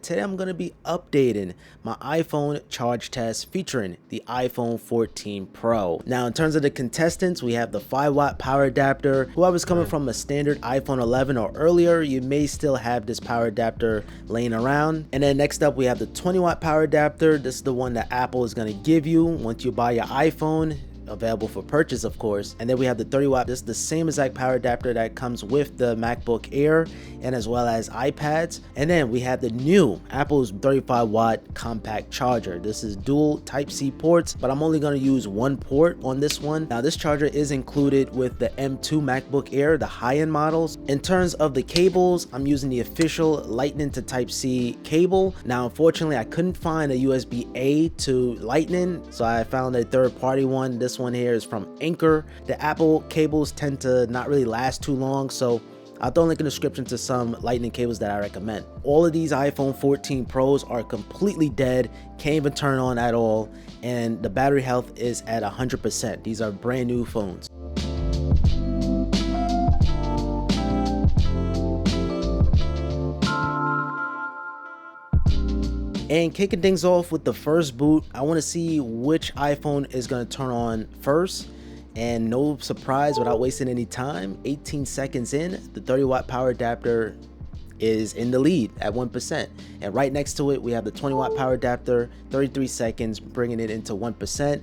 Today I'm going to be updating my iPhone charge test featuring the iPhone 14 Pro. Now in terms of the contestants, we have the 5-watt power adapter. Whoever's coming from a standard iPhone 11 or earlier, you may still have this power adapter laying around. And then next up we have the 20-watt power adapter. This is the one that Apple is going to give you once you buy your iPhone. Available for purchase, of course. And then we have the 30-watt. This is the same exact power adapter that comes with the MacBook Air and as well as iPads. And then we have the new Apple's 35-watt compact charger. This is dual Type-C ports, but I'm only going to use one port on this one. Now this charger is included with the M2 MacBook Air, the high-end models. In terms of the cables, I'm using the official Lightning to Type-C cable. Now unfortunately I couldn't find a USB-A to Lightning, so I found a third-party one. This one here is from Anker. The Apple cables tend to not really last too long, so I'll throw a link in the description to some Lightning cables that I recommend. All of these iPhone 14 Pros are completely dead, can't even turn on at all, and the battery health is at 100%. These are brand new phones. And kicking things off with the first boot, I want to see which iPhone is going to turn on first. And no surprise, without wasting any time, 18 seconds in, the 30-watt power adapter is in the lead at 1%. And right next to it, we have the 20-watt power adapter, 33 seconds, bringing it into 1%.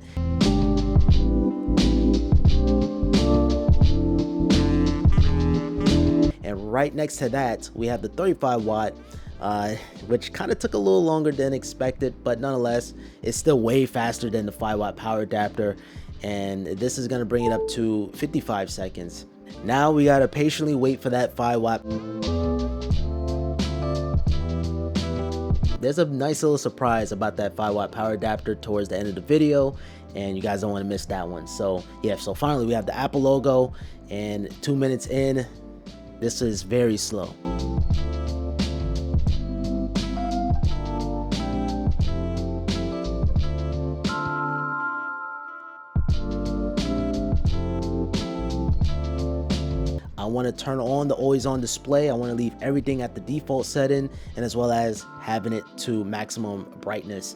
And right next to that, we have the 35-watt, which kind of took a little longer than expected, but nonetheless, it's still way faster than the 5-watt power adapter. And this is going to bring it up to 55 seconds. Now we got to patiently wait for that 5-watt. There's a nice little surprise about that 5-watt power adapter towards the end of the video, and you guys don't want to miss that one. So yeah, so finally we have the Apple logo, and 2 minutes in, this is very slow. I want to turn on the always on display. I want to leave everything at the default setting, and as well as having it to maximum brightness.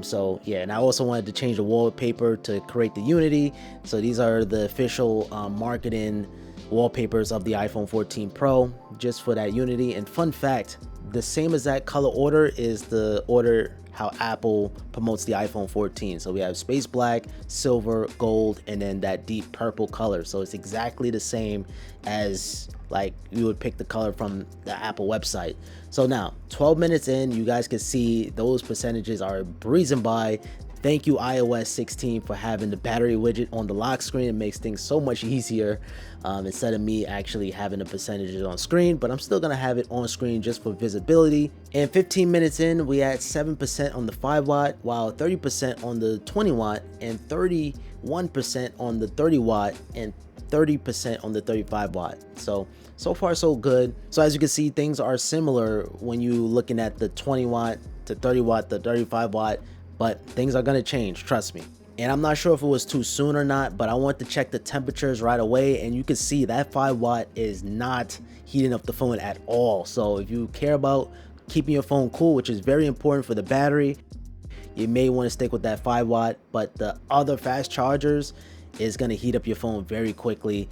So yeah, and I also wanted to change the wallpaper to create the unity. So these are the official marketing wallpapers of the iPhone 14 Pro, just for that unity. And fun fact, the same exact color order is the order how Apple promotes the iPhone 14. So we have space black, silver, gold, and then that deep purple color. So it's exactly the same as like you would pick the color from the Apple website. So now 12 minutes in, you guys can see those percentages are breezing by. Thank you iOS 16 for having the battery widget on the lock screen. It makes things so much easier instead of me actually having the percentages on screen, but I'm still gonna have it on screen just for visibility. And 15 minutes in, we had 7% on the 5-watt, while 30% on the 20-watt, and 31% on the 30-watt, and 30% on the 35-watt. So far so good. So as you can see, things are similar when you looking at the 20-watt to 30-watt, the 35-watt, but things are going to change, trust me. And I'm not sure if it was too soon or not, but I want to check the temperatures right away, and you can see that 5-watt is not heating up the phone at all. So if you care about keeping your phone cool, which is very important for the battery, you may want to stick with that 5-watt, but the other fast chargers is going to heat up your phone very quickly.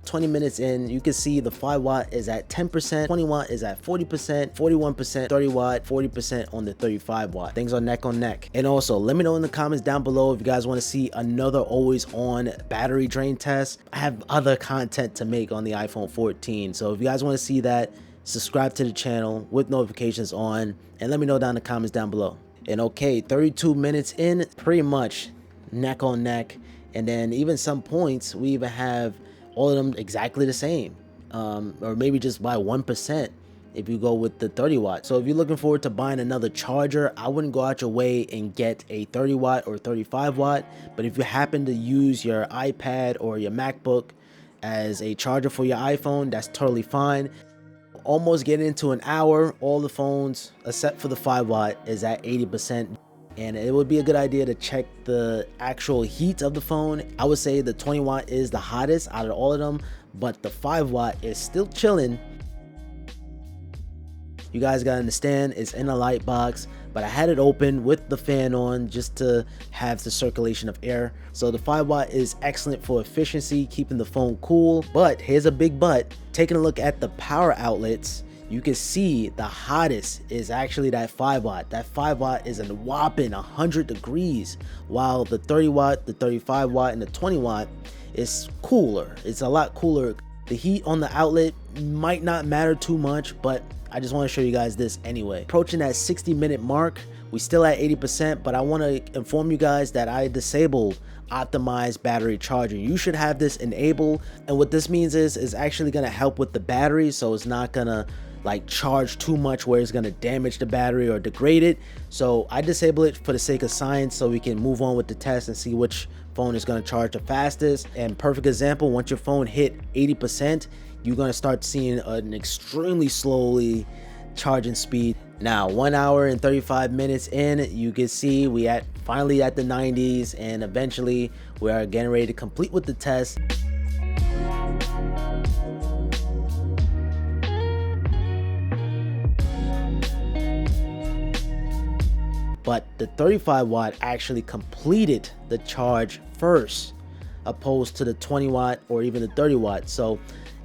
20 minutes in, you can see the 5-watt is at 10%, 20-watt is at 40%, 41%, 30-watt, 40% on the 35-watt. Things are neck on neck. And also, let me know in the comments down below if you guys want to see another always on battery drain test. I have other content to make on the iPhone 14, so if you guys want to see that, subscribe to the channel with notifications on, and let me know down in the comments down below. And okay, 32 minutes in, pretty much neck on neck. And then even some points, we even have all of them exactly the same, or maybe just by 1% if you go with the 30-watt. So if you're looking forward to buying another charger, I wouldn't go out your way and get a 30-watt or 35-watt. But if you happen to use your iPad or your MacBook as a charger for your iPhone, that's totally fine. Almost getting into an hour, all the phones except for the 5-watt is at 80%. And it would be a good idea to check the actual heat of the phone. I would say the 20-watt is the hottest out of all of them, but the 5-watt is still chilling. You guys gotta understand, it's in a light box, but I had it open with the fan on just to have the circulation of air. So the 5 watt is excellent for efficiency, keeping the phone cool. But here's a big but. Taking a look at the power outlets, you can see the hottest is actually that 5 watt. That 5 watt is a whopping 100 degrees, while the 30 watt, the 35 watt, and the 20 watt is cooler. It's a lot cooler. The heat on the outlet might not matter too much, but I just want to show you guys this anyway. Approaching that 60-minute mark, we still at 80%, but I want to inform you guys that I disabled optimized battery charging. You should have this enabled, and what this means is actually going to help with the battery, so it's not gonna like charge too much where it's going to damage the battery or degrade it. So I disable it for the sake of science, so we can move on with the test and see which phone is going to charge the fastest. And perfect example, once your phone hit 80%, you're going to start seeing an extremely slowly charging speed. Now 1 hour and 35 minutes in, you can see we finally at the 90s, and eventually we are getting ready to complete with the test. But the 35 watt actually completed the charge first, opposed to the 20 watt or even the 30 watt. So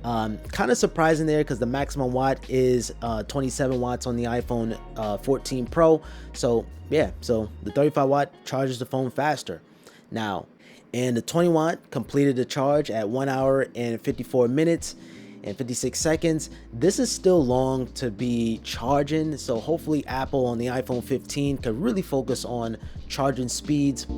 kind of surprising there, because the maximum watt is 27 watts on the iPhone 14 Pro. So yeah, so the 35 watt charges the phone faster. Now, and the 20 watt completed the charge at 1 hour and 54 minutes and 56 seconds. This is still long to be charging, so hopefully Apple on the iPhone 15 can really focus on charging speeds.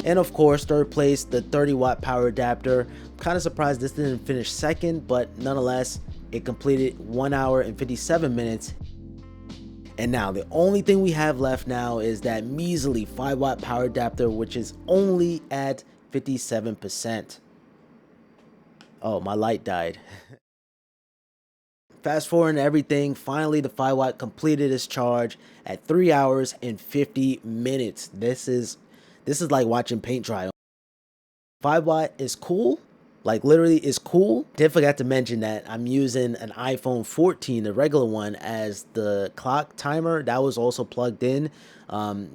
And of course, third place, the 30 watt power adapter. I'm kind of surprised this didn't finish second, but nonetheless, it completed 1 hour and 57 minutes. And now the only thing we have left now is that measly 5 watt power adapter, which is only at 57%. Oh, my light died. Fast forward everything, finally the 5 watt completed its charge at 3 hours and 50 minutes. This is like watching paint dry. 5 watt is cool, like literally is cool. Did forget to mention that I'm using an iPhone 14, the regular one, as the clock timer. That was also plugged in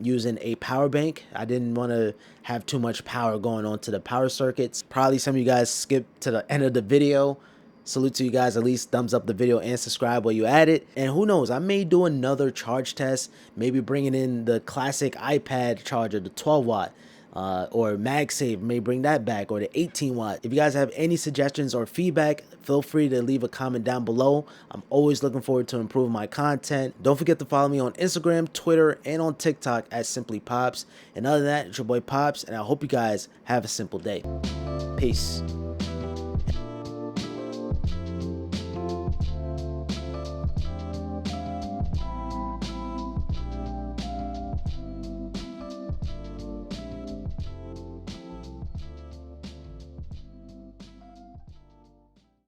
using a power bank. I didn't want to have too much power going on to the power circuits. Probably some of you guys skipped to the end of the video. Salute to you guys, at least thumbs up the video and subscribe while you at it. And who knows, I may do another charge test, maybe bringing in the classic iPad charger, the 12 watt. Or MagSafe, may bring that back, or the 18 watt. If you guys have any suggestions or feedback, feel free to leave a comment down below. I'm always looking forward to improving my content. Don't forget to follow me on Instagram, Twitter, and on TikTok at Simplypops. And other than that, it's your boy Pops, and I hope you guys have a simple day. Peace.